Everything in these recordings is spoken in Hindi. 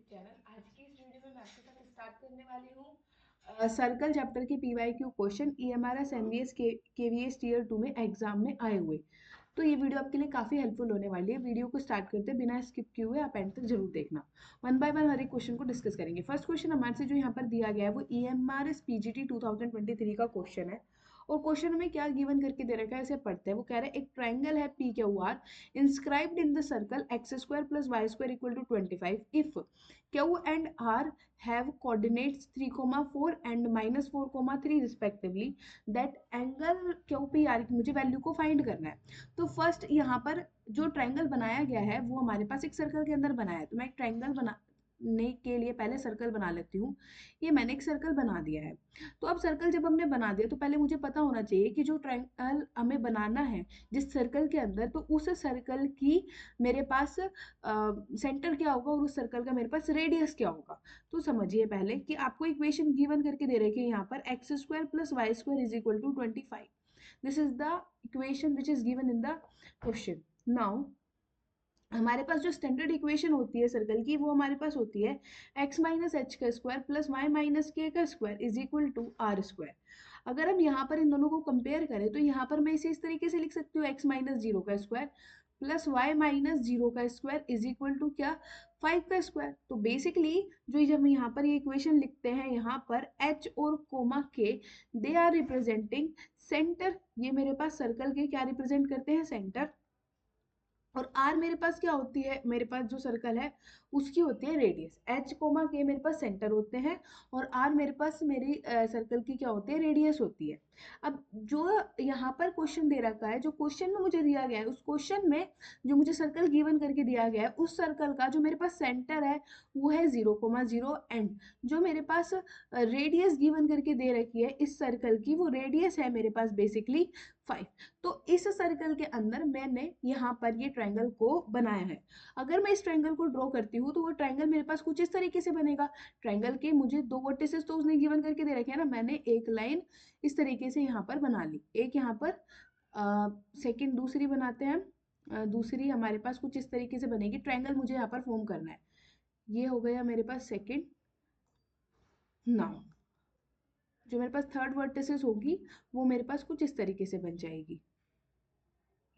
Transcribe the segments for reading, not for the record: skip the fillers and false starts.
चैनल। आज की इस वीडियो में मैं आपके साथ स्टार्ट करने वाली हूँ सर्कल चैप्टर के P Y Q question E M R S N V S K V S tier 2 में एग्जाम में आए हुए। तो ये वीडियो आपके लिए काफी हेल्पफुल होने वाली है। वीडियो को स्टार्ट करते हैं बिना स्किप किए हुए, आप एंड तक जरूर देखना। वन बाय वन हर एक क्वेश्चन को डिस्कस करेंगे। फर्स्ट क्वेश्चन हमारे से जो यहाँ पर दिया गया है वो ईएमआरएस पीजीटी 2023 का क्वेश्चन है। और क्वेश्चन में क्या गिवन करके दे रखा है इसे पढ़ते हैं। वो कह रहे हैं एक ट्राइंगल है P Q R inscribed in the circle x square plus y square equal to 25 if q and r have coordinates 3 4 and minus 4 3 respectively that angle qpr की मुझे वैल्यू को फाइंड करना है। तो फर्स्ट यहाँ पर जो ट्रायंगल बनाया गया है वो हमारे पास एक सर्कल के अंदर बनाया है। तो मैं एक ट्रायंगल बनाने के लिए पहले सर्कल बना लेती हूँ। ये मैंने एक सर्कल बना दिया है। तो अब सर्कल जब हमने बना दिया तो पहले मुझे पता होना चाहिए कि जो ट्रायंगल हमें बनाना है जिस सर्कल के अंदर, तो उस सर्कल की मेरे पास सेंटर क्या होगा और उस सर्कल का मेरे पास रेडियस क्या होगा। तो समझिए पहले कि आपको इक्वेशन गिवन करके दे रखे हैं यहाँ पर x square plus y square is equal to 25। This is the equation which is given in the question. Now हमारे पास जो स्टैंडर्ड इक्वेशन होती है सर्कल की वो हमारे पास होती है x माइनस एच का square plus y minus k का square is equal to r square. अगर हम यहाँ पर इन दोनों को कंपेयर करें तो यहाँ पर मैं इसे इस तरीके से लिख सकती हूँ x माइनस जीरो का square plus y minus zero का स्क्वायर इज इक्वल टू क्या, 5 का स्क्वायर। तो बेसिकली जो जब हम यहाँ पर ये इक्वेशन लिखते हैं यहाँ पर h और कोमा के दे आर रिप्रेजेंटिंग सेंटर। ये मेरे पास सर्कल के क्या रिप्रेजेंट करते हैं, सेंटर। और आर मेरे पास क्या होती है, मेरे पास जो सर्कल है उसकी होती है रेडियस। एच कोमा के मेरे पास सेंटर होते हैं और आर मेरे पास मेरी सर्कल की क्या होती है, रेडियस होती है। अब जो यहाँ पर क्वेश्चन दे रखा है, जो क्वेश्चन में मुझे दिया गया है उस क्वेश्चन में जो मुझे सर्कल गिवन करके दिया गया है उस सर्कल का जो मेरे पास सेंटर है वो है 0,0 एंड जो मेरे पास रेडियस गिवन करके दे रखी है इस सर्कल की, वो रेडियस है मेरे पास बेसिकली 5। तो इस सर्कल के अंदर मैंने यहाँ पर ये ट्रायंगल को बनाया है। अगर मैं इस ट्रायंगल को ड्रॉ करती हूँ तो वो ट्रायंगल मेरे पास कुछ इस तरीके से बनेगा। ट्रायंगल के मुझे दो वर्टिसेस तो उसने गिवन करके दे रखे हैं ना, मैंने एक लाइन इस तरीके से यहाँ पर बना ली। एक यहाँ पर सेकंड दूसरी बनाते हैं। दूसरी हमारे पास कुछ इस तरीके से बनेगी। ट्रायंगल मुझे यहाँ पर फॉर्म करना है। ये हो गया मेरे पास सेकंड। नाउ जो मेरे पास थर्ड वर्टिसेस होगी वो मेरे पास कुछ इस तरीके से बन जाएगी।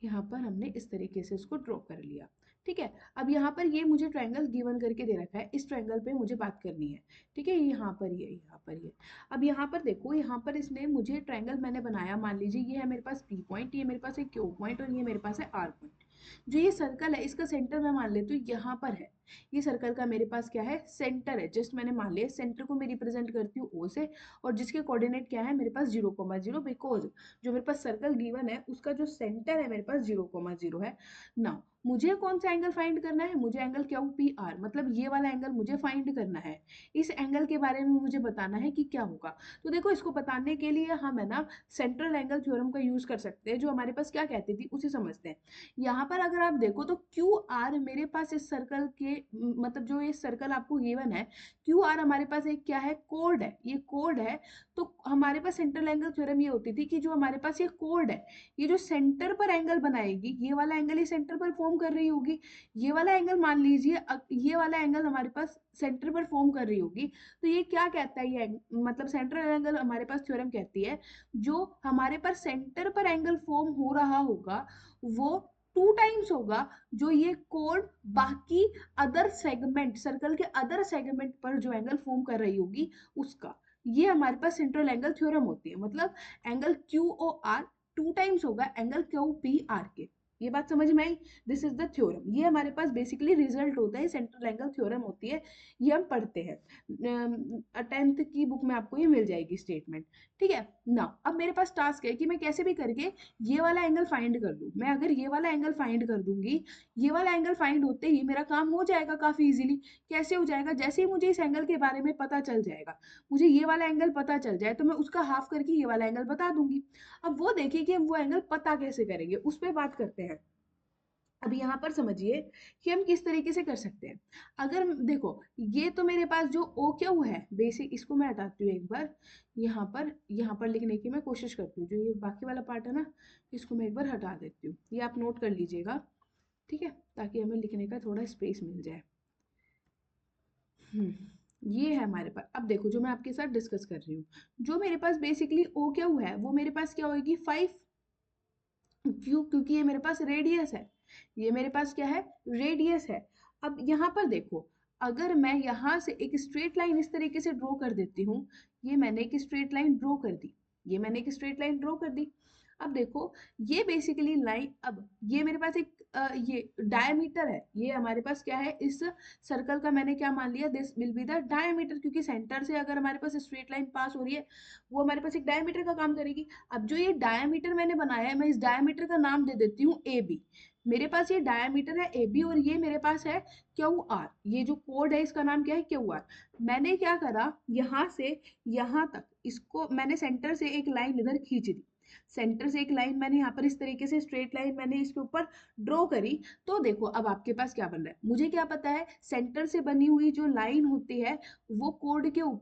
यहाँ पर हमने इस तरीके से इसको ड्रॉ कर लिया। ठीक है, अब यहाँ पर ये मुझे ट्रायंगल गिवन करके दे रखा है, इस ट्रायंगल पे मुझे बात करनी है। ठीक है, यहाँ पर ये, यहाँ पर ये। अब यहाँ पर देखो, यहाँ पर इसने मुझे ट्रायंगल मैंने बनाया, मान लीजिए ये है मेरे पास पी पॉइंट, ये मेरे पास है क्यू पॉइंट और ये मेरे पास है आर पॉइंट। जो ये सर्कल है इसका सेंटर मैं मान लेती हूँ यहाँ पर है। ये सर्कल का मेरे पास क्या है, सेंटर है। जस्ट मैंने मान लिया सेंटर को मैं रिप्रेजेंट करती हूँ ओ से, और जिसके कोऑर्डिनेट क्या है मेरे पास 0,0, बिकॉज जो मेरे पास सर्कल गिवन है उसका जो सेंटर है मेरे पास 0,0 है। नाउ मुझे कौन सा एंगल फाइंड करना है, मुझे एंगल क्या पी आर, मतलब ये वाला एंगल मुझे फाइंड करना है। इस एंगल के बारे में मुझे बताना है कि क्या होगा। तो देखो, इसको बताने के लिए हम है ना सेंट्रल एंगल थ्योरम का यूज कर सकते हैं, जो हमारे पास क्या कहती थी उसे समझते हैं। यहाँ पर अगर आप देखो तो क्यू आर मेरे पास इस सर्कल के, मतलब जो ये सर्कल आपको गिवन है क्यू आर हमारे पास एक क्या है, कोड है। ये कोड है। तो हमारे पास सेंट्रल एंगल थ्योरम ये होती थी कि जो हमारे पास ये कोड है, ये जो सेंटर पर एंगल बनाएगी, ये वाला एंगल ये सेंटर पर फॉर्म कर रही होगी। ये वाला एंगल मान लीजिए, ये वाला एंगल हमारे पास सेंटर पर फॉर्म कर रही होगी। तो ये क्या कहता है, ये मतलब सेंट्रल एंगल हमारे पास थ्योरम कहती है जो हमारे पास सेंटर पर एंगल फॉर्म हो रहा होगा वो 2 टाइम्स होगा जो ये कोड बाकी अदर सेगमेंट, सर्कल के अदर सेगमेंट पर जो एंगल फॉर्म कर रही होगी उसका। ये हमारे पास सेंट्रल एंगल थ्योरम होती है। मतलब angle Q O R 2 times होगा एंगल क्यू पी आर के। ये बात समझ में आई। This is the theorem. ये हमारे पास बेसिकली रिजल्ट होता है, सेंट्रल एंगल थ्योरम होती है। ये हम पढ़ते हैं 10th की बुक में, आपको ये मिल जाएगी स्टेटमेंट। ठीक है ना। अब मेरे पास टास्क है कि मैं कैसे भी करके ये वाला एंगल फाइंड कर लूँ। मैं अगर ये वाला एंगल फाइंड कर दूंगी, ये वाला एंगल फाइंड होते ही मेरा काम हो जाएगा काफी इजीली। कैसे हो जाएगा, जैसे ही मुझे इस एंगल के बारे में पता चल जाएगा, मुझे ये वाला एंगल पता चल जाए तो मैं उसका हाफ करके ये वाला एंगल बता दूंगी। अब वो देखिए कि हम वो एंगल पता कैसे करेंगे, उस पर बात करते हैं। अब यहाँ पर समझिए कि हम किस तरीके से कर सकते हैं। अगर देखो, ये तो मेरे पास जो ओ क्यू है बेसिक, इसको मैं हटाती हूँ एक बार। यहाँ पर लिखने की मैं कोशिश करती हूँ। जो ये बाकी वाला पार्ट है ना, इसको मैं एक बार हटा देती हूँ। ये आप नोट कर लीजिएगा, ठीक है, ताकि हमें लिखने का थोड़ा स्पेस मिल जाए। ये है हमारे पास। अब देखो जो मैं आपके साथ डिस्कस कर रही हूँ, जो मेरे पास बेसिकली ओ क्यू है वो मेरे पास क्या होगी 5 क्यों, क्योंकि ये मेरे पास रेडियस है, ये मेरे पास क्या है रेडियस है। अब यहाँ पर देखो, अगर मैं यहाँ से एक स्ट्रेट लाइन इस तरीके से ड्रॉ कर देती हूँ, ये मैंने एक स्ट्रेट लाइन ड्रॉ कर दी, ये मैंने एक स्ट्रेट लाइन ड्रॉ कर दी। अब देखो ये बेसिकली लाइन, अब ये मेरे पास एक ये डायमीटर है, ये हमारे पास क्या है इस सर्कल का मैंने क्या मान लिया, this will be the diameter, क्योंकि सेंटर से अगर हमारे पास स्ट्रेट लाइन पास हो रही है वो हमारे पास एक डायमीटर का काम करेगी। अब जो ये डायमीटर मैंने बनाया है, मैं इस डायमीटर का नाम दे देती हूँ ए बी। मेरे पास ये डायमीटर है ए बी और ये मेरे पास है क्यू आर, ये जो कोड है इसका नाम क्या है क्यू आर। मैंने क्या करा, यहाँ से यहाँ तक इसको मैंने सेंटर से एक लाइन इधर खींच दी, सेंटर से एक लाइन मैंने यहाँ पर इस तरीके से स्ट्रेट लाइन मैंने इसके ऊपर ड्रॉ करी। तो देखो अब आपके पास क्या बन रहा है, मुझे क्या पता है सेंटर से बनी हुई जो लाइन होती है वो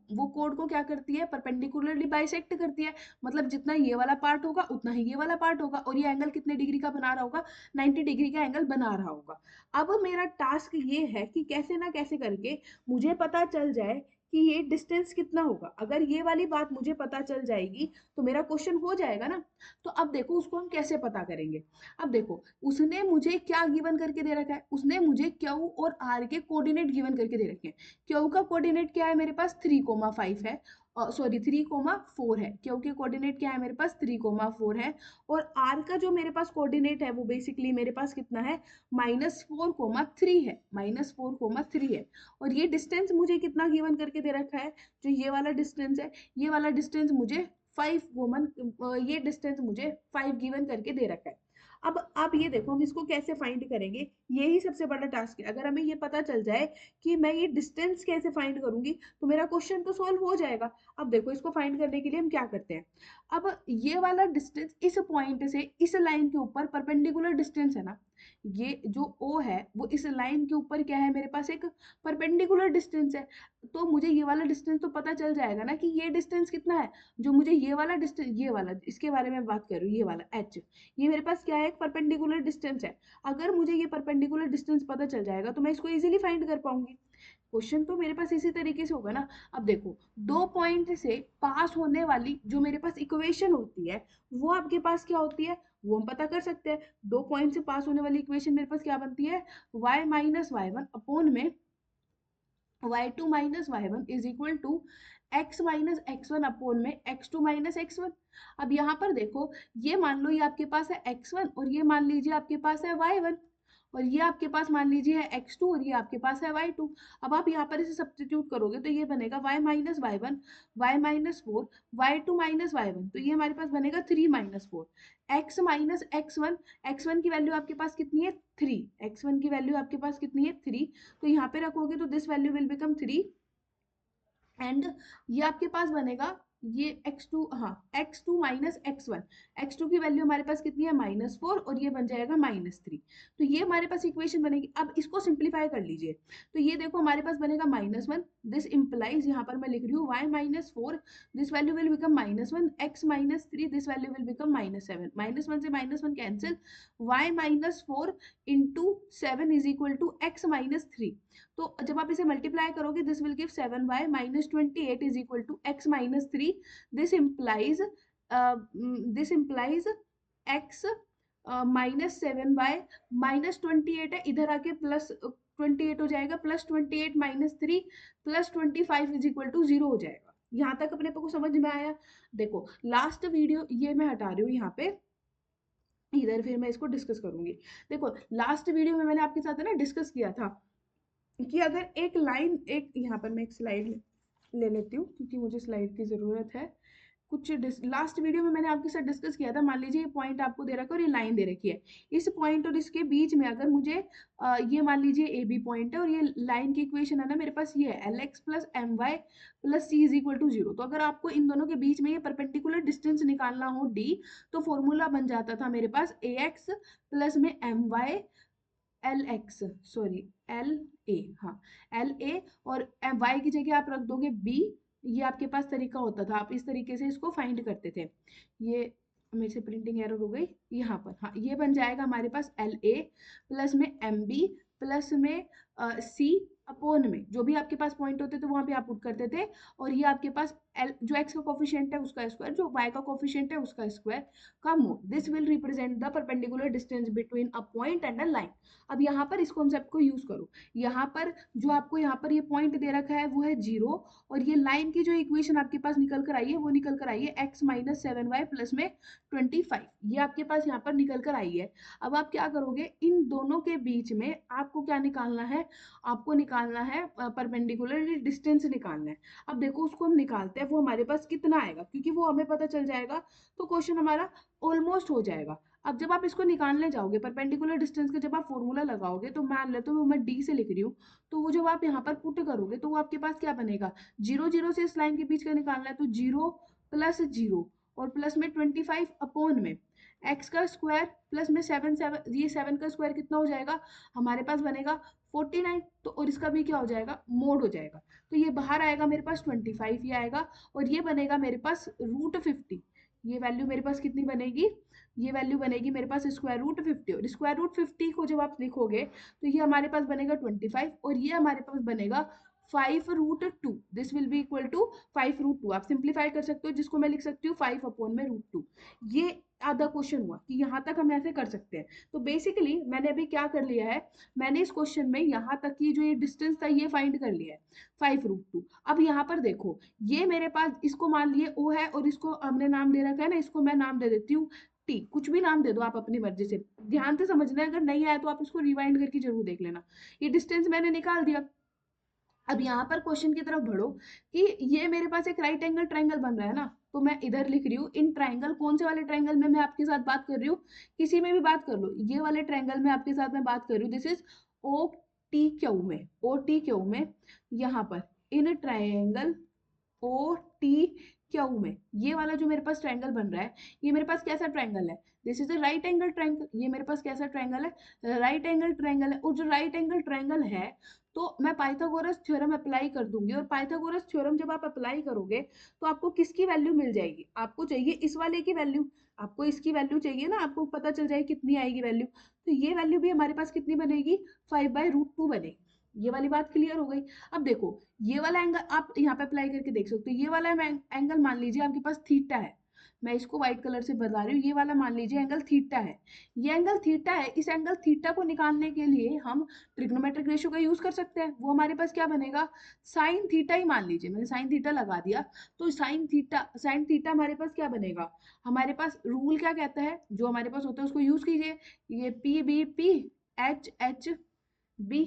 वो कोड को क्या करती है परपेंडिकुलरली बाइसेक्ट करती है, मतलब जितना ये वाला पार्ट होगा उतना ही ये वाला पार्ट होगा, और ये एंगल कितने डिग्री का बना रहा होगा 90 डिग्री का एंगल बना रहा होगा। अब मेरा टास्क ये है कि कैसे ना कैसे करके मुझे पता चल जाए कि ये डिस्टेंस कितना होगा। अगर ये वाली बात मुझे पता चल जाएगी तो मेरा क्वेश्चन हो जाएगा ना। तो अब देखो उसको हम कैसे पता करेंगे। अब देखो उसने मुझे क्या गिवन करके दे रखा है, उसने मुझे क्यू और आर के कोऑर्डिनेट गिवन करके दे रखे हैं। क्यू का कोऑर्डिनेट क्या है मेरे पास 3,5 है, सॉरी 3,4 है, क्यू के कोऑर्डिनेट क्या है मेरे पास 3,4 है, और आर का जो मेरे पास कोऑर्डिनेट है वो बेसिकली मेरे पास कितना है -4,3 है, -4,3 है। और ये डिस्टेंस मुझे कितना गिवन करके दे रखा है, जो ये वाला डिस्टेंस है, ये वाला डिस्टेंस मुझे 5 वुमन, ये डिस्टेंस मुझे 5 गिवन करके दे रखा है। अब आप ये देखो हम इसको कैसे फाइंड करेंगे, यही सबसे बड़ा टास्क है। अगर हमें ये पता चल जाए कि मैं ये डिस्टेंस कैसे फाइंड करूंगी तो मेरा क्वेश्चन तो सॉल्व हो जाएगा। अब देखो इसको फाइंड करने के लिए हम क्या करते हैं, अब ये वाला डिस्टेंस इस पॉइंट से इस लाइन के ऊपर परपेंडिकुलर डिस्टेंस है ना, ये जो O है वो इस लाइन के ऊपर क्या है मेरे पास एक परपेंडिकुलर डिस्टेंस है। तो मुझे ये वाला डिस्टेंस तो पता चल जाएगा ना कि ये डिस्टेंस कितना है, जो मुझे ये वाला डिस्टेंस, ये वाला इसके बारे में बात कर रही हूँ, ये वाला H, ये मेरे पास क्या है एक परपेंडिकुलर डिस्टेंस है। अगर मुझे ये परपेंडिकुलर डिस्टेंस पता चल जाएगा तो मैं इसको इजीली फाइंड कर पाऊंगी। क्वेश्चन तो मेरे पास इसी तरीके से होगा ना। अब देखो दो पॉइंट से पास होने वाली जो मेरे पास इक्वेशन होती है वो आपके पास क्या होती है वो हम पता कर सकते हैं। दो पॉइंट से पास होने वाली इक्वेशन मेरे पास क्या बनती है y minus y one upon में y2 minus y one is equal to x minus x one upon में x2 माइनस एक्स वन। अब यहाँ पर देखो ये मान लो ये आपके पास है x1 और ये मान लीजिए आपके पास है y1, और ये आपके पास मान लीजिए है x2 और ये आपके पास है y2। अब आप यहाँ पर इसे सब्स्टिट्यूट करोगे तो ये बनेगा y minus y one, y minus four, y2 minus y one, तो ये हमारे पास बनेगा 3 minus four, x minus x1, x1 की वैल्यू आपके पास कितनी है 3, x1 की वैल्यू आपके पास कितनी है 3, तो यहाँ पे रखोगे तो this value will become 3, and ये आपके पास बनेगा ये x2, हाँ x2 माइनस x1, x2 की वैल्यू हमारे पास कितनी है -4 और ये बन जाएगा -3। तो ये हमारे पास इक्वेशन बनेगी। अब इसको सिंप्लीफाई कर लीजिए तो ये देखो हमारे पास बनेगा -1, दिस इंप्लाइज, यहाँ पर मैं लिख रही हूँ y -4, this value will become -1, x -3, this value will become -7, -1 से -1 cancel, y -4 into 7 is equal to x -3। तो जब आप इसे मल्टीप्लाई करोगे this will give 7y -28 is equal to x -3। This implies x -7y -28 है, इधर आके +28 हो जाएगा, +28 -3 +25 इज इक्वल टू 0 हो जाएगा। यहाँ तक अपने को समझ में आया। देखो लास्ट वीडियो ये मैं हटा रही हूँ यहाँ पे, इधर फिर मैं इसको डिस्कस करूंगी। देखो लास्ट वीडियो में मैंने आपके साथ है ना डिस्कस किया था कि अगर एक लाइन, एक यहाँ पर मैं एक स्लाइड ले लेती हूँ क्योंकि मुझे स्लाइड की ज़रूरत है। कुछ लास्ट वीडियो में मैंने आपके साथ डिस्कस किया था, मान लीजिए ये पॉइंट आपको दे रखा है और ये लाइन दे रखी है, इस पॉइंट और इसके बीच में अगर मुझे ये मान लीजिए ए बी पॉइंट है और ये लाइन की इक्वेशन है ना मेरे पास ये है LX plus MY plus C is equal to 0। तो अगर आपको इन दोनों के बीच में ये परपेंडिकुलर डिस्टेंस निकालना हो D, तो फॉर्मूला बन जाता था मेरे पास AX प्लस में MY L x, sorry L A, हाँ एल ए, और वाई की जगह आप रख दोगे बी। ये आपके पास तरीका होता था, आप इस तरीके से इसको फाइंड करते थे। ये मेरे से प्रिंटिंग एरर हो गई यहाँ पर, हाँ ये बन जाएगा हमारे पास एल ए प्लस में एम बी प्लस में सी अपोन में जो भी आपके पास पॉइंट होते थे वहां पे आप पुट करते थे, और ये आपके पास एल जो एक्स का कोफिशिएंट है उसका स्क्वायर, जो वाई का कोफिशिएंट है उसका स्क्वायर का mode. This will represent the perpendicular distance between a point and a line. अब यहाँ पर इस कॉन्सेप्ट को यूज करो। यहाँ पर जो आपको यहाँ पर ये पॉइंट दे रखा है वो है 0, और ये लाइन की जो इक्वेशन आपके पास निकल कर आई है वो निकल कर आई है x माइनस 7y प्लस में 25, ये आपके पास यहाँ पर निकल कर आई है। अब आप क्या करोगे, इन दोनों के बीच में आपको क्या निकालना है, आपको निकालना है परपेंडिकुलर डिस्टेंस निकालना है। अब देखो उसको हम निकालते हैं, वो हमारे पास कितना आएगा, क्योंकि वो हमें पता चल जाएगा तो क्वेश्चन हमारा ऑलमोस्ट हो जाएगा। अब जब आप इसको निकालने जाओगे परपेंडिकुलर डिस्टेंस का, जब आप फॉर्मूला लगाओगे तो मान लेते हो मैं डी से लिख रही हूँ, तो वो जब आप यहाँ पर पुट करोगे तो वो आपके पास क्या बनेगा, 0 0 से इस लाइन के बीच का निकालना है तो 0 प्लस 0 और प्लस में 25 अपॉन में एक्स का स्क्वायर प्लस में 7 7, ये 7 का स्क्वायर कितना हो जाएगा हमारे पास बनेगा 49, तो और इसका भी क्या हो जाएगा मोड हो जाएगा, तो ये बाहर आएगा मेरे पास 25 ये आएगा, और ये बनेगा मेरे पास √50। ये वैल्यू मेरे पास कितनी बनेगी, ये वैल्यू बनेगी मेरे पास √50, और √50 को जब आप लिखोगे तो ये हमारे पास बनेगा 25, और ये हमारे पास बनेगा 5√2। This will be equal to 5√2। आप सिंप्लीफाई कर सकते हो, जिसको मैं लिख सकती हूँ 5 अपॉन में √2। ये आधा क्वेश्चन हुआ कि यहाँ तक हम ऐसे कर सकते हैं। तो बेसिकली मैंने अभी क्या कर लिया है, मैंने इस क्वेश्चन में यहाँ तक की जो ये डिस्टेंस था ये फाइंड कर लिया है 5√2। अब यहाँ पर देखो, ये मेरे पास इसको मान लिए ओ है, और इसको हमने नाम दे रखा है ना, इसको मैं नाम दे देती हूँ टी। कुछ भी नाम दे दो आप अपनी मर्जी से, ध्यान से समझना है, अगर नहीं आया तो आप इसको रिवाइंड करके जरूर देख लेना। ये डिस्टेंस मैंने निकाल दिया। अब यहाँ पर क्वेश्चन की तरफ बढ़ो कि ये मेरे पास एक राइट एंगल ट्रायंगल बन रहा है ना, तो मैं इधर लिख रही हूँ इन ट्रायंगल, कौन से वाले ट्रायंगल में मैं आपके साथ बात कर रही हूँ, किसी में भी बात कर लो, ये वाले ट्रायंगल में आपके साथ मैं बात कर रही हूँ। This is O T Q में, ओ टी क्यू में, यहाँ पर in triangle O T Q में ये वाला जो मेरे पास ट्रायंगल बन रहा है, ये मेरे पास कैसा ट्रायंगल है, this is a right angle triangle. ये मेरे पास कैसा ट्रायंगल है, राइट एंगल ट्रायंगल है। और जो राइट एंगल ट्रायंगल है तो मैं पाइथागोरस थ्योरम अप्लाई कर दूंगी, और पाइथागोरस थ्योरम जब आप अप्लाई करोगे तो आपको किसकी वैल्यू मिल जाएगी, आपको चाहिए इस वाले की वैल्यू, आपको इसकी वैल्यू चाहिए ना, आपको पता चल जाए कितनी आएगी वैल्यू, तो ये वैल्यू भी हमारे पास कितनी बनेगी 5/√2 बनेगी। ये वाली बात क्लियर हो गई। अब देखो ये वाला एंगल आप यहाँ पे अप्लाई करके देख सकते हो, ये वाला एंगल मान लीजिए आपके पास थीटा है, मैं इसको व्हाइट कलर से बता रही हूँ, ये वाला मान लीजिए एंगल थीटा है, ये एंगल थीटा है। इस एंगल थीटा को निकालने के लिए हम ट्रिग्नोमेट्रिक रेशियो का यूज कर सकते हैं, वो हमारे पास क्या बनेगा साइन थीटा ही मान लीजिए, मैंने साइन थीटा लगा दिया, तो साइन थीटा हमारे पास क्या बनेगा, हमारे पास रूल क्या कहता है, जो हमारे पास होता है उसको यूज कीजिए, ये P/B/P H/H/B,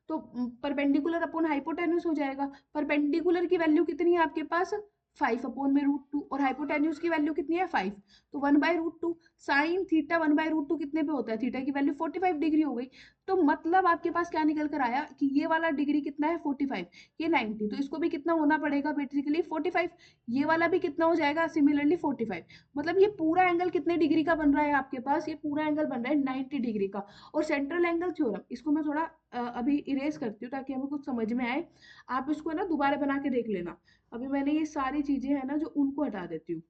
तो परपेंडिकुलर अपॉन हाइपोटेन्यूज हो जाएगा। परपेंडिकुलर की वैल्यू कितनी है आपके पास 5/√2, और हाइपोटेन्यूज की वैल्यू कितनी है 5, तो 1/√2। साइन थीटा 1/√2 कितने पे होता है, थीटा की वैल्यू 45 डिग्री हो गई। तो मतलब आपके पास क्या निकल कर आया कि ये वाला डिग्री कितना है 45, ये 90, तो इसको भी कितना होना पड़ेगा बेसिकली 45, ये वाला भी कितना हो जाएगा सिमिलरली 45। मतलब ये पूरा एंगल कितने डिग्री का बन रहा है आपके पास, ये पूरा एंगल बन रहा है 90 डिग्री का। और सेंट्रल एंगल थ्योरम, इसको मैं थोड़ा अभी इरेज करती हूँ ताकि हमें कुछ समझ में आए, आप इसको ना दोबारा बना के देख लेना। अभी मैंने ये सारी चीजें है ना जो उनको हटा देती हूँ।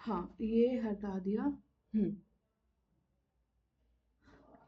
हाँ ये हटा दिया,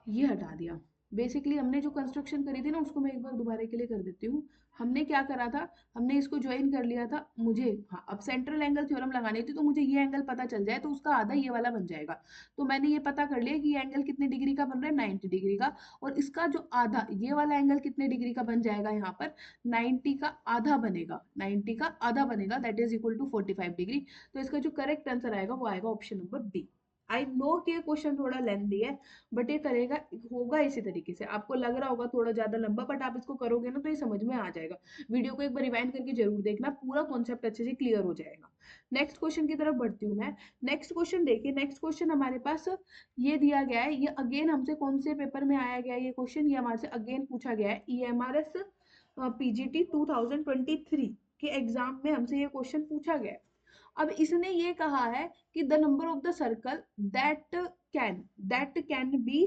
ये हटा दिया। बेसिकली हमने जो कंस्ट्रक्शन करी थी ना उसको मैं एक बार दोबारा के लिए कर देती हूँ। हमने क्या करा था, हमने इसको ज्वाइन कर लिया था, मुझे हाँ अब सेंट्रल एंगल थ्योरम लगानी थी, तो मुझे ये एंगल पता चल जाए तो उसका आधा ये वाला बन जाएगा। तो मैंने ये पता कर लिया कि ये एंगल कितने डिग्री का बन रहा है 90 डिग्री का, और इसका जो आधा ये वाला एंगल कितने डिग्री का बन जाएगा यहाँ पर 90 का आधा बनेगा, 90 का आधा बनेगा, that is equal to 45 degree. तो इसका जो करेक्ट आंसर आएगा वो आएगा option number B. I know कि ये क्वेश्चन थोड़ा लेंथी है, बट ये करेगा होगा इसी तरीके से, आपको लग रहा होगा थोड़ा ज्यादा लंबा, बट आप इसको करोगे ना तो ये समझ में आ जाएगा। वीडियो को एक बार रिवाइंड करके जरूर देखना, पूरा कॉन्सेप्ट अच्छे से क्लियर हो जाएगा। नेक्स्ट क्वेश्चन की तरफ बढ़ती हूँ मैं। नेक्स्ट क्वेश्चन देखिए, नेक्स्ट क्वेश्चन हमारे पास ये दिया गया है, ये अगेन हमसे कौन से पेपर में आया गया है ये क्वेश्चन, ये हमारे से अगेन पूछा गया है EMRS PGT 2023 के एग्जाम में हमसे ये क्वेश्चन पूछा गया है। अब इसने ये कहा है कि the number of the circle that can be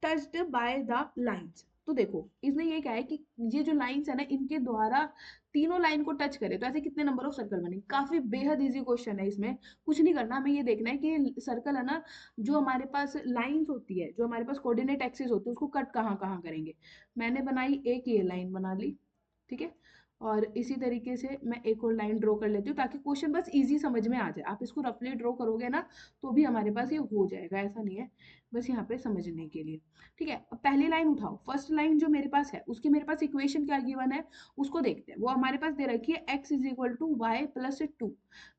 touched by the lines. तो देखो इसने ये कहा है कि ये जो लाइंस है ना इनके द्वारा तीनों लाइन को टच करे तो ऐसे कितने नंबर ऑफ सर्कल बनेंगे। काफी बेहद इजी क्वेश्चन है, इसमें कुछ नहीं करना, हमें ये देखना है कि सर्कल है ना, जो हमारे पास लाइंस होती है, जो हमारे पास कोऑर्डिनेट एक्सिस होती है, उसको कट कहाँ कहाँ करेंगे। मैंने बनाई एक ये लाइन बना ली, ठीक है, और इसी तरीके से मैं एक और लाइन ड्रॉ कर लेती हूँ ताकि क्वेश्चन बस इजी समझ में आ जाए। आप इसको रफली ड्रॉ करोगे ना तो भी हमारे पास ये हो जाएगा, ऐसा नहीं है, बस यहाँ पे समझने के लिए। ठीक है, अब पहली लाइन उठाओ, फर्स्ट लाइन जो मेरे पास है उसकी मेरे पास इक्वेशन क्या गिवन है उसको देखते हैं। वो हमारे पास दे रखी है x is equal to y plus two,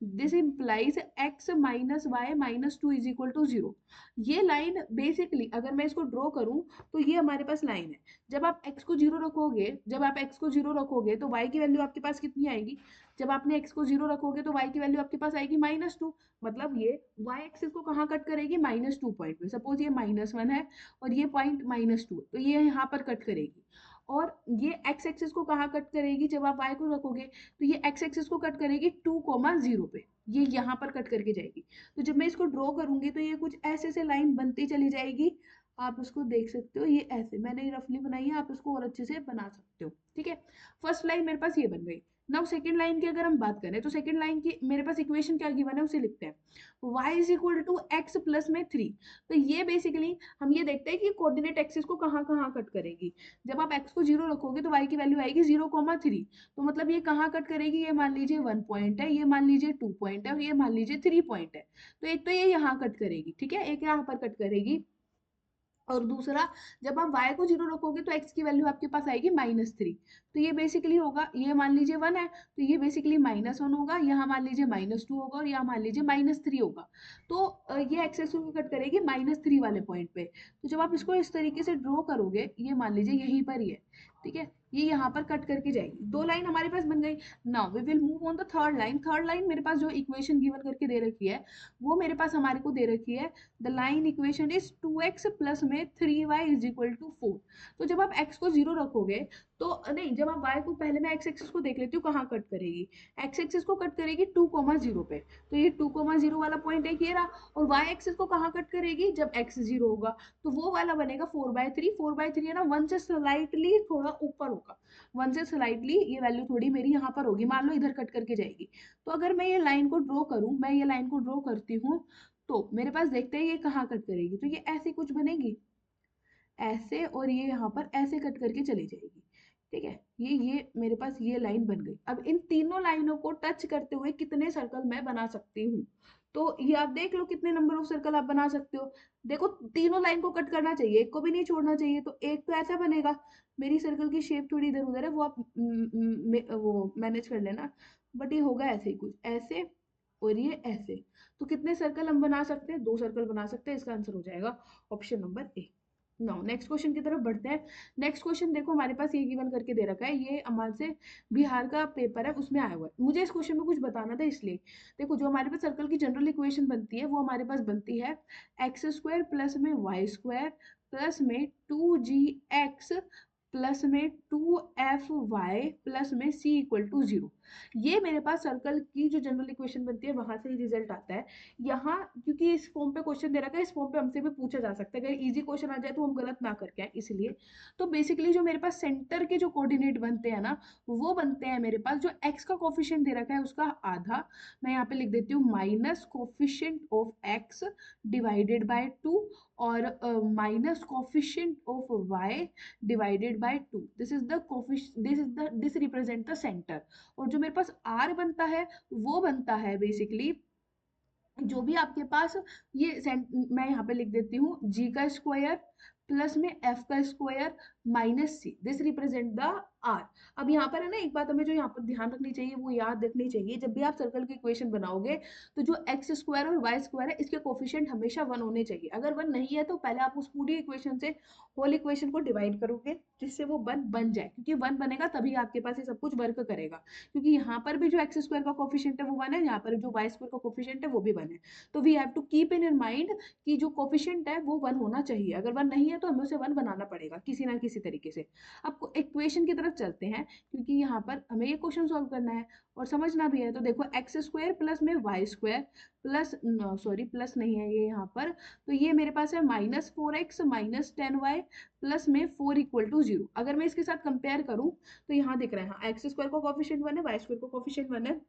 this implies x minus y minus two is equal to zero. ये लाइन बेसिकली अगर मैं इसको ड्रॉ करूं तो ये हमारे पास लाइन है। जब आप x को जीरो रखोगे, जब आप x को जीरो रखोगे तो y की वैल्यू आपके पास कितनी आएगी, जब आपने x को जीरो रखोगे तो y की वैल्यू आपके पास आएगी माइनस टू। मतलब ये y एक्सिस को कहाँ कट करेगी, माइनस टू पॉइंट में। सपोज ये माइनस वन है और ये पॉइंट माइनस टू, तो ये यहाँ पर कट करेगी। और ये x एक्सिस को कहाँ कट करेगी, जब आप y को रखोगे तो ये x एक्सिस को कट करेगी 2,0 पे, ये यहाँ पर कट करके जाएगी। तो जब मैं इसको ड्रॉ करूंगी तो ये कुछ ऐसे से लाइन बनती चली जाएगी। आप इसको देख सकते हो, ये ऐसे मैंने रफली बनाई है, आप इसको और अच्छे से बना सकते हो। ठीक है, फर्स्ट लाइन मेरे पास ये बन गई। नाउ सेकंड लाइन की अगर हम बात करें तो सेकंड लाइन की मेरे पास इक्वेशन क्या गिवन है उसे लिखते हैं, y is equal to x plus में 3। तो ये बेसिकली हम ये देखते हैं कि कोऑर्डिनेट एक्सिस को कहाँ कहाँ कट करेगी। जब आप x को जीरो रखोगे तो y की वैल्यू आएगी 0,3। तो मतलब ये कहाँ कट करेगी, ये मान लीजिए 1 पॉइंट है, ये मान लीजिए 2 पॉइंट है और ये मान लीजिए 3 पॉइंट है। तो एक तो ये यहाँ कट करेगी, ठीक है, एक यहाँ पर कट करेगी। और दूसरा, जब आप y को जीरो रखोगे तो x की वैल्यू आपके पास आएगी -3। तो ये बेसिकली होगा, ये मान लीजिए 1 है तो ये बेसिकली -1 होगा, यहाँ मान लीजिए -2 होगा और यहाँ मान लीजिए -3 होगा। तो ये x एक्सिस को कट करेगी -3 वाले पॉइंट पे। तो जब आप इसको इस तरीके से ड्रॉ करोगे, ये मान लीजिए यहीं पर ही है, ठीक है, ये यहाँ पर कट करके जाएगी। दो लाइन हमारे पास बन गई। Now we will move on the third line. Third line मेरे पास जो इक्वेशन गिवन करके दे रखी है वो मेरे पास हमारे को दे रखी है, the line equation is 2x plus में 3y इज इक्वल टू 4। तो जब आप x को जीरो रखोगे तो नहीं, जब आप y को, पहले मैं x एक्सिस को देख लेती हूँ कहाँ कट करेगी। x एक्सिस को कट करेगी 2,0 पे, तो ये 2,0 वाला पॉइंट एक ये रहा। और y एक्सिस को कहाँ कट करेगी, जब x जीरो होगा तो वो वाला बनेगा 4/3। 4/3 है ना, वन से स्लाइटली थोड़ा ऊपर होगा, वन से स्लाइटली ये वैल्यू थोड़ी मेरी यहाँ पर होगी, मान लो इधर कट करके जाएगी। तो अगर मैं ये लाइन को ड्रॉ करूँ, मैं ये लाइन को ड्रॉ करती हूँ तो मेरे पास देखते हैं ये कहाँ कट करेगी। तो ये ऐसे कुछ बनेगी ऐसे, और ये यहाँ पर ऐसे कट करके चली जाएगी। ठीक है, ये मेरे पास ये लाइन बन गई। अब इन तीनों लाइनों को टच करते हुए कितने सर्कल मैं बना सकती हूँ, तो ये आप देख लो कितने नंबर ऑफ सर्कल आप बना सकते हो। देखो तीनों लाइन को कट करना चाहिए, एक को भी नहीं छोड़ना चाहिए। तो एक तो ऐसा बनेगा, मेरी सर्कल की शेप थोड़ी इधर उधर है, वो आप वो मैनेज कर लेना, बट ये होगा ऐसे ही कुछ ऐसे, और ये ऐसे। तो कितने सर्कल हम बना सकते हैं, दो सर्कल बना सकते हैं। इसका आंसर हो जाएगा option number A. Now next question की तरफ बढ़ते हैं। नेक्स्ट क्वेश्चन देखो हमारे पास ये गिवन करके दे रखा है, ये हमारे से बिहार का पेपर है उसमें आया हुआ है। मुझे इस क्वेश्चन में कुछ बताना था इसलिए। देखो जो हमारे पास सर्कल की जनरल इक्वेशन बनती है वो हमारे पास बनती है एक्स स्क्वायर प्लस में वाई स्क्वायर प्लस में 2gx प्लस में 2fy प्लस में c इक्वल टू 0। ये मेरे पास सर्कल की जो जनरल इक्वेशन बनती है वहां से ही रिजल्ट आता है। यहाँ क्योंकि इस फॉर्म पे क्वेश्चन दे रखा है, इस फॉर्म पे हमसे भी पूछा जा सकता है, अगर इजी क्वेश्चन आ जाए तो हम गलत ना करके आए इसलिए। तो बेसिकली जो मेरे पास सेंटर के जो कोऑर्डिनेट बनते हैं ना, वो बनते हैं मेरे पास, जो एक्स का कोफिशिएंट दे रखा है उसका आधा, मैं यहाँ पे लिख देती हूँ minus coefficient of x divided by 2 और minus coefficient of y divided by 2। This is the coefficient, this represent the centre. और जो मेरे पास आर बनता है वो बनता है बेसिकली, जो भी आपके पास ये मैं यहाँ पे लिख देती हूँ जी का स्क्वायर प्लस में एफ का square minus C, this represent the R. अब यहाँ पर है ना, एक बात हमें जो यहाँ पर ध्यान रखनी चाहिए वो याद रखनी चाहिए, जब भी आप सर्कल की इक्वेशन बनाओगे तो जो एक्स स्क्वायर और वाई स्क्वायर है इसके कोफिशिएंट हमेशा 1 होने चाहिए। अगर 1 नहीं है तो पहले आप उस पूरी इक्वेशन से होल इक्वेशन को डिवाइड करोगे जिससे वो 1 बन जाए, क्योंकि 1 बनेगा तभी आपके पास ये सब कुछ वर्क करेगा। क्योंकि यहाँ पर भी जो एक्स स्क्वायर का कोफिशिएंट है वो 1 है, यहाँ पर जो वाई स्क्वायर का कोफिशिएंट है वो भी 1 है। तो we have to keep in mind कि जो कोफिशिएंट है वो 1 होना चाहिए। अगर 1 नहीं है है तो हमें उसे 1 बनाना पड़ेगा किसी ना किसी तरीके से। अब इक्वेशन की तरफ चलते हैं, क्योंकि यहाँ पर हमें ये क्वेश्चन सॉल्व करना है और समझना भी है। तो देखो एक्स स्क्वायर प्लस में y square plus, sorry plus नहीं है ये यहाँ पर, तो ये मेरे पास है -4x -10y प्लस में 4 इक्वल टू 0। अगर मैं इसके साथ कंपेयर करूँ तो यहाँ दिख रहा है, हाँ एक्स स्क्वायर का कोफिशिएंट 1 है, वाई स्क्वायर का कोफिशिएंट 1 है।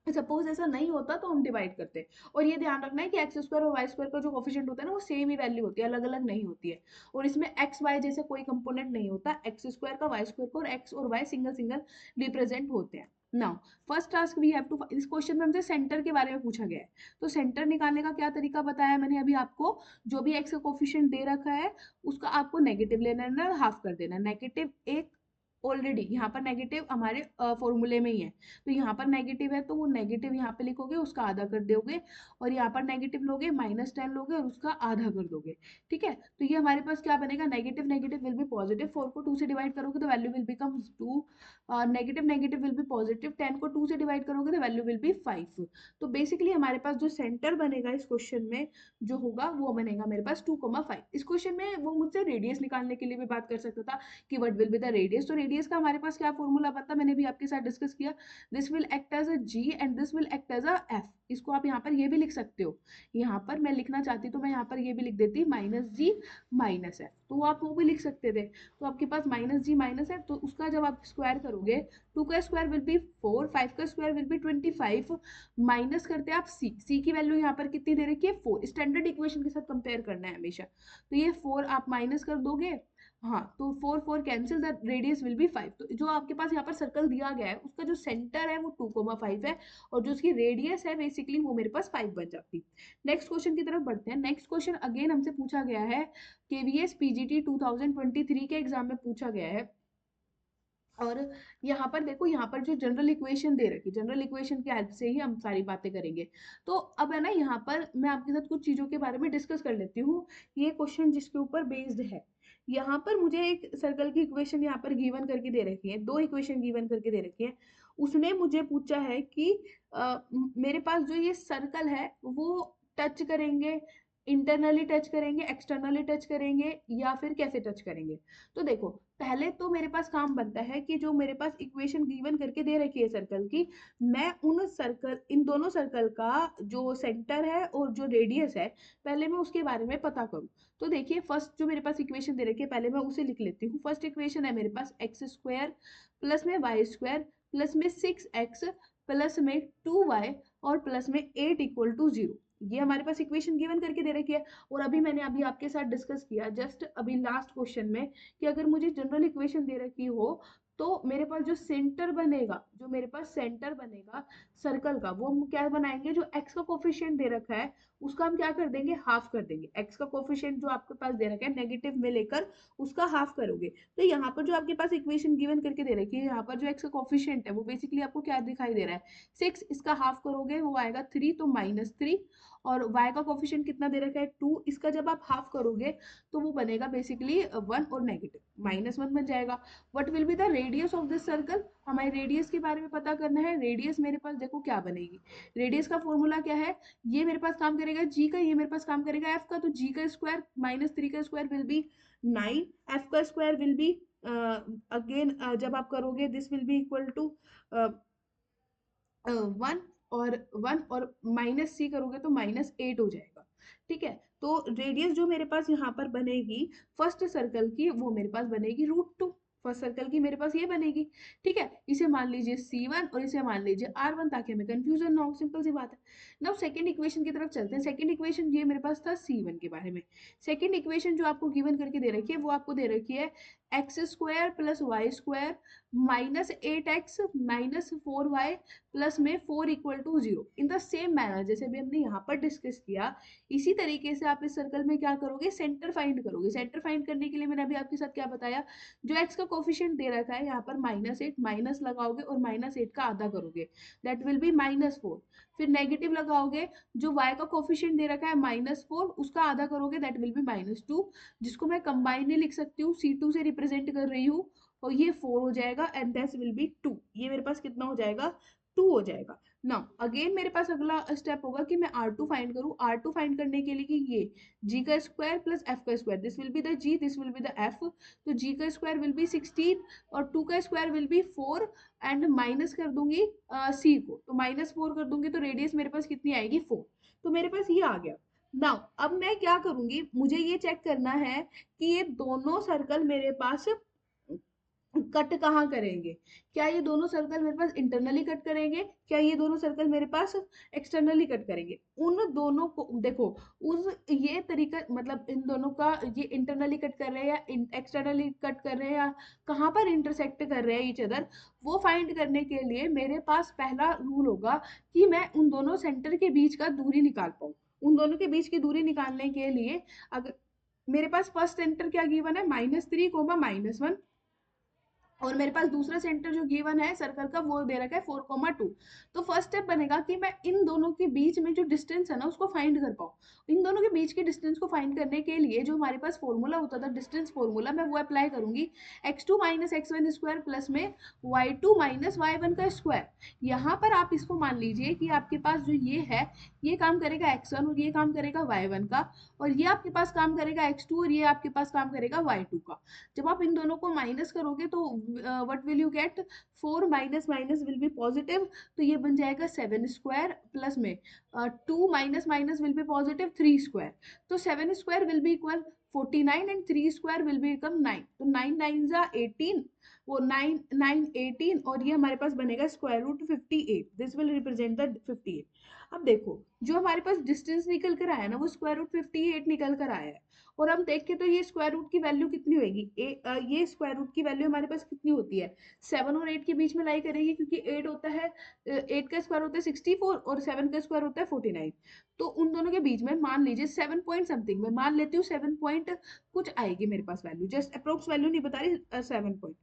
सपोज ऐसा नहीं होता तो हम डिवाइड करते हैं। और ये ध्यान रखना है कि एक्स स्क्वायर और वाई स्क्वायर का जो कोफिशिएंट होता है ना वो सेम ही वैल्यू होती है, अलग अलग नहीं होती है। और इसमें एक्स वाई जैसे कोई कंपोनेंट नहीं होता, एक्स स्क्वायर का वाई स्क्वायर का और एक्स और वाई सिंगल सिंगल रिप्रेजेंट होते हैं। Now first task we have to, इस क्वेश्चन में हमसे सेंटर के बारे में पूछा गया है। तो सेंटर निकालने का क्या तरीका बताया मैंने अभी आपको, जो भी एक्स का कोफिशिएंट दे रखा है उसका आपको नेगेटिव लेना है ना, हाफ कर देना। नेगेटिव एक ऑलरेडी यहाँ पर नेगेटिव हमारे फॉर्मूले में ही है, तो यहाँ पर नेगेटिव है तो वो नेगेटिव यहाँ पे लिखोगे, उसका आधा कर दोगे। और यहाँ पर नेगेटिव लोगे, -10 लोगे और उसका आधा कर दोगे। ठीक है, तो ये हमारे पास क्या बनेगा, negative negative will be positive, 4 को 2 से डिवाइड करोगे तो value will become 2, negative negative will be positive, 10 को 2 से डिवाइड करोगे तो वैल्यू विल बी 5। तो बेसिकली हमारे पास जो सेंटर बनेगा इस क्वेश्चन में जो होगा वो बनेगा मेरे पास 2,5। इस क्वेश्चन में वो मुझसे रेडियस निकालने के लिए भी बात कर सकता था कि what will be the radius. तो रेडियस का हमारे पास क्या फॉर्मूला बनता, मैंने भी आपके साथ डिस्कस किया, this will act as a g and this will act as a f. इसको आप यहाँ पर ये भी लिख सकते हो, यहाँ पर मैं लिखना चाहती तो मैं यहाँ पर ये भी लिख देती -g -f, तो आप वो भी लिख सकते थे। तो आपके पास -g -f, तो उसका जब आप स्क्वायर करोगे 2 का स्क्वायर विल बी 4, 5 का स्क्वायर विल बी 25, माइनस करते हैं आप c की वैल्यू यहाँ पर कितनी दे रखी है 4, स्टैंडर्ड इक्वेशन के साथ कंपेयर करना है हमेशा। तो ये 4 आप माइनस कर दोगे, हाँ तो 4 4 cancel, the radius will be 5। तो जो आपके पास यहाँ पर सर्कल दिया गया है उसका जो सेंटर है वो 2,5 है और जो उसकी रेडियस है बेसिकली वो मेरे पास 5 बन जाती। नेक्स्ट क्वेश्चन की तरफ बढ़ते हैं। नेक्स्ट क्वेश्चन अगेन हमसे पूछा गया है, केवीएस पीजीटी 2023 के एग्जाम में पूछा गया है। और यहाँ पर देखो, यहाँ पर जो जनरल इक्वेशन दे रखी, जनरल इक्वेशन की हेल्प से ही हम सारी बातें करेंगे। तो अब है ना, यहाँ पर मैं आपके साथ कुछ चीजों के बारे में डिस्कस कर लेती हूँ। ये क्वेश्चन जिसके ऊपर बेस्ड है, यहाँ पर मुझे एक सर्कल की इक्वेशन यहाँ पर गिवन करके दे रखी है, 2 इक्वेशन गिवन करके दे रखी है। उसने मुझे पूछा है कि मेरे पास जो ये सर्कल है वो टच करेंगे, इंटरनली टच करेंगे, एक्सटर्नली टच करेंगे या फिर कैसे टच करेंगे। तो देखो, पहले तो मेरे पास काम बनता है कि जो मेरे पास इक्वेशन गिवन करके दे रखी है सर्कल की, मैं उन सर्कल, इन दोनों सर्कल का जो सेंटर है और जो रेडियस है पहले मैं उसके बारे में पता करूं। तो देखिए, फर्स्ट जो मेरे पास इक्वेशन दे रखी है पहले मैं उसे लिख लेती हूँ। फर्स्ट इक्वेशन है मेरे पास एक्स स्क्वायर प्लस में वाई स्क्वायर प्लस में 6x प्लस में 2y और प्लस में 8 इक्वल टू 0। ये हमारे पास इक्वेशन गिवन करके दे रखी है। और अभी मैंने अभी आपके साथ डिस्कस किया जस्ट अभी लास्ट क्वेश्चन में कि अगर मुझे जनरल इक्वेशन दे रखी हो तो मेरे पास जो सेंटर बनेगा, जो मेरे पास सेंटर बनेगा सर्कल का, वो हम क्या बनाएंगे, जो एक्स का कोफिशिएंट दे रखा है उसका हम क्या कर देंगे, हाफ कर देंगे। एक्स का कोफिशिएंट जो आपके पास दे रखा है नेगेटिव में लेकर उसका हाफ करोगे। तो यहाँ पर जो आपके पास इक्वेशन गिवन करके दे रखी है, यहाँ पर जो एक्स का कोफिशिएंट है वो बेसिकली आपको क्या दिखाई दे रहा है 6, इसका हाफ करोगे वो आएगा 3, तो -3। और y का कोफिशिएंट कितना दे रखा है 2, इसका जब आप हाफ करोगे तो वो बनेगा बेसिकली 1 और नेगेटिव -1 बन जाएगा। What will be the radius of this circle, हमारे रेडियस के बारे में पता करना है। रेडियस मेरे पास देखो क्या बनेगी, रेडियस का फॉर्मूला क्या है, ये मेरे पास काम करेगा g का, ये मेरे पास काम करेगा f का। तो g का स्क्वायर -3 का स्क्वायर विल बी 9, f का स्क्वायर विल बी अगेन जब आप करोगे this will be equal to 1 और 1 और -c करोगे तो -8 हो जाएगा। ठीक है, तो रेडियस जो मेरे पास यहाँ पर बनेगी फर्स्ट सर्कल की वो मेरे पास बनेगी √2। फर्स्ट सर्कल की मेरे पास ये बनेगी। ठीक है, इसे मान लीजिए C1 और इसे मान लीजिए R1 ताकि हमें कंफ्यूजन ना हो, सिंपल सी बात है। नाउ सेकंड इक्वेशन की तरफ चलते हैं। सेकंड इक्वेशन ये मेरे पास था C1 के बारे में। सेकंड इक्वेशन जो आपको गिवन करके दे रखी है वो आपको दे रखी है x square plus y square -8x -4y plus में 4 equal to 0। In the same manner जैसे भी हमने यहाँ पर डिस्कस किया, इसी तरीके से आप इस सर्कल में क्या करोगे, सेंटर फाइंड करोगे। सेंटर फाइंड करने के लिए मैंने अभी आपके साथ क्या बताया, जो x का कोफिशिएंट दे रखा है यहाँ पर -8, माइनस लगाओगे और -8 का आधा करोगे, दैट विल बी -4। फिर नेगेटिव लगाओगे, जो y का कोफिशिएंट दे रखा है -4, उसका आधा करोगे, दैट विल बी -2, जिसको मैं कंबाइन नहीं लिख सकती हूँ, C2 से रिप्रेजेंट कर रही हूँ, और ये 4 हो जाएगा एंड दिस विल बी 2। ये मेरे पास कितना हो जाएगा हो जाएगा। नाउ अगेन मेरे पास अगला स्टेप होगा कि मैं R2 फाइंड करूं। R2 फाइंड करने के लिए कि ये g का स्क्वायर प्लस f का square, this will be the g, this will be the f। तो g का स्क्वायर विल बी 16 और 2 का square will B 4 and minus कर दूंगी c को, तो -4 कर दूंगी तो रेडियस मेरे पास कितनी आएगी 4। तो मेरे पास ये आ गया। नाउ अब मैं क्या करूंगी, मुझे ये चेक करना है कि ये दोनों सर्कल मेरे पास कट कहाँ करेंगे। क्या ये दोनों सर्कल मेरे पास इंटरनली कट करेंगे, क्या ये दोनों सर्कल मेरे पास एक्सटर्नली कट करेंगे। उन दोनों को देखो, उस ये तरीका मतलब इन दोनों का ये इंटरनली कट कर रहे हैं या एक्सटर्नली कट कर रहे हैं या कहाँ पर इंटरसेक्ट कर रहे हैं ईच अदर, वो फाइंड करने के लिए मेरे पास पहला रूल होगा कि मैं उन दोनों सेंटर के बीच का दूरी निकाल पाऊँ। उन दोनों के बीच की दूरी निकालने के लिए अगर मेरे पास फर्स्ट सेंटर क्या गिवन है -3 -1, और मेरे पास दूसरा सेंटर जो गिवन है सर्कल का वो दे रखा है 4,2। तो फर्स्ट स्टेप बनेगा कि मैं इन दोनों के बीच में जो डिस्टेंस है ना उसको फाइंड कर पाऊँ। इन दोनों के बीच के डिस्टेंस को फाइंड करने के लिए जो हमारे पास फॉर्मूला होता था डिस्टेंस फॉर्मूला, मैं वो अप्लाई करूंगी। x2 minus x1 square plus में y2 माइनस y1 का स्क्वायर। यहाँ पर आप इसको मान लीजिए कि आपके पास जो ये है ये काम करेगा x1 और ये काम करेगा y1 का, और ये आपके पास काम करेगा x2 और ये आपके पास काम करेगा y2 का। जब आप इन दोनों को माइनस करोगे तो what will you get, 4 minus minus will be positive, तो ये बन जाएगा 7 स्क्वायर प्लस में 2 minus minus will be positive 3 square. तो 7 square will be equal 49 and 3 square will be become 9। तो 9 9 जा 18, वो 9 9 18 और ये हमारे पास बनेगा square root 58, this will represent the 58। अब देखो जो हमारे पास डिस्टेंस निकल कर आया ना वो स्क्वायर रूट 58 निकल कर आया है, और हम देख के तो ये स्क्वायर रूट की वैल्यू कितनी होगी, ये स्क्वायर रूट की वैल्यू हमारे पास कितनी होती है 7 और 8 के बीच में लाई करेगी, क्योंकि 8 होता है 8 का स्क्वायर होता है 64 और 7 का स्क्वायर होता है 49। तो उन दोनों के बीच में मान लीजिए 7 पॉइंट समथिंग, मैं मान लेती हूँ 7 पॉइंट कुछ आएगी मेरे पास वैल्यू, जस्ट अप्रोक्स वैल्यू नहीं बता रही, 7 पॉइंट।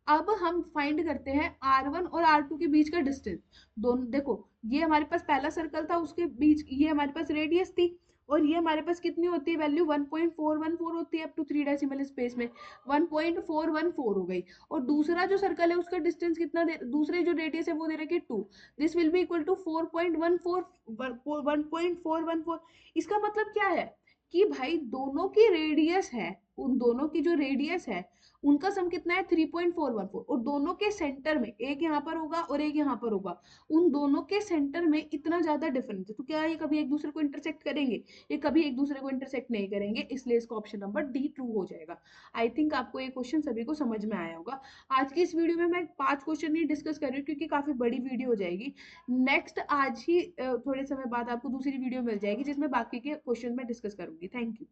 अब हम फाइंड करते हैं R1 और R2 के बीच का डिस्टेंस। दोनों देखो, ये हमारे पास पहला सर्कल था उसके बीच ये हमारे पास रेडियस थी, और ये हमारे पास कितनी होती है वैल्यू 1.414 होती है अप टू 3 डेसिमल स्पेस में, 1.414 हो गई। और दूसरा जो सर्कल है उसका डिस्टेंस कितना दे, दूसरे जो रेडियस है वो दे रखी है 2, this will be equal to 1.414। इसका मतलब क्या है कि भाई दोनों की रेडियस है, उन दोनों की जो रेडियस है उनका सम कितना है 3.414, और दोनों के सेंटर में एक यहाँ पर होगा और एक यहाँ पर होगा, उन दोनों के सेंटर में इतना ज्यादा डिफरेंस है, तो क्या ये कभी एक दूसरे को इंटरसेक्ट करेंगे, ये कभी एक दूसरे को इंटरसेक्ट नहीं करेंगे, इसलिए इसका ऑप्शन नंबर डी ट्रू हो जाएगा। आई थिंक आपको ये क्वेश्चन सभी को समझ में आया होगा। आज की इस वीडियो में मैं 5 क्वेश्चन नहीं डिस्कस कर रही हूँ क्योंकि काफी बड़ी वीडियो हो जाएगी। नेक्स्ट आज ही थोड़े समय बाद आपको दूसरी वीडियो मिल जाएगी जिसमें बाकी के क्वेश्चन मैं डिस्कस करूंगी। Thank you.